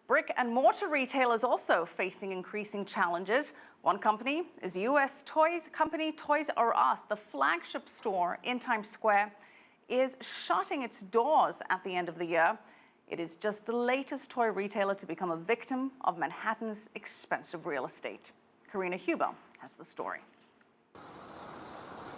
Brick and mortar retailers also facing increasing challenges. One company is U.S. toys company Toys R Us. The flagship store in Times Square is shutting its doors at the end of the year. It is just the latest toy retailer to become a victim of Manhattan's expensive real estate. Karina has the story.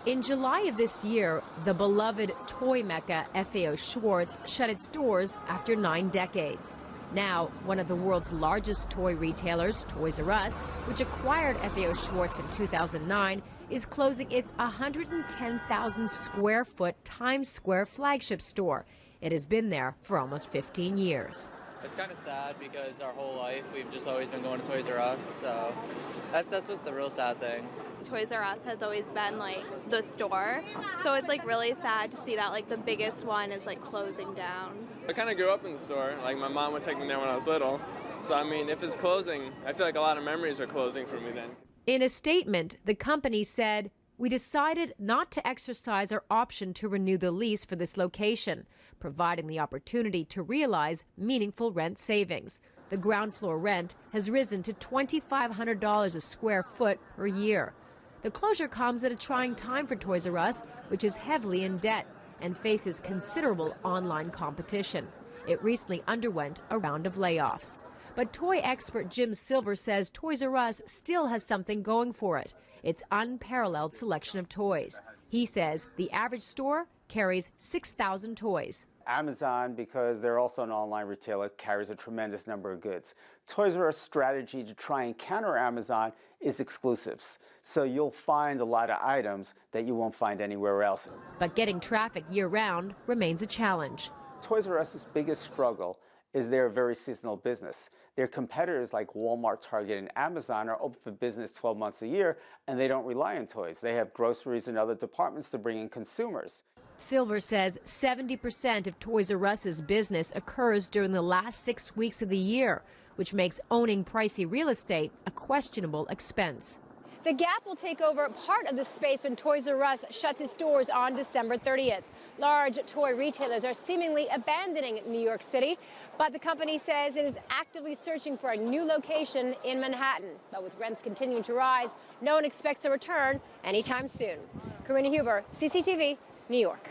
In July of this year, the beloved toy mecca FAO Schwarz shut its doors after 9 decades. Now, one of the world's largest toy retailers, Toys R Us, which acquired FAO Schwarz in 2009, is closing its 110,000 square foot Times Square flagship store. It has been there for almost 15 years. It's kind of sad because our whole life we've just always been going to Toys R Us, so that's what's the real sad thing. Toys R Us has always been like the store, so it's like really sad to see that like the biggest one is like closing down. I kind of grew up in the store. Like my mom would take me there when I was little, so I mean if it's closing, I feel like a lot of memories are closing for me then. In a statement, the company said, "We decided not to exercise our option to renew the lease for this location, providing the opportunity to realize meaningful rent savings. The ground floor rent has risen to $2,500 a square foot per year." The closure comes at a trying time for Toys R Us, which is heavily in debt and faces considerable online competition. It recently underwent a round of layoffs. But toy expert Jim Silver says Toys R Us still has something going for it: its unparalleled selection of toys. He says the average store carries 6,000 toys. Amazon, because they're also an online retailer, carries a tremendous number of goods. Toys R Us' strategy to try and counter Amazon is exclusives. So you'll find a lot of items that you won't find anywhere else. But getting traffic year-round remains a challenge. Toys R Us' biggest struggle is they're a very seasonal business. Their competitors like Walmart, Target, and Amazon are open for business 12 months a year, and they don't rely on toys. They have groceries and other departments to bring in consumers. Silver says 70% of Toys R Us's business occurs during the last 6 weeks of the year, which makes owning pricey real estate a questionable expense. The Gap will take over part of the space when Toys R Us shuts its doors on December 30th. Large toy retailers are seemingly abandoning New York City, but the company says it is actively searching for a new location in Manhattan. But with rents continuing to rise, no one expects a return anytime soon. Karina, CCTV, New York.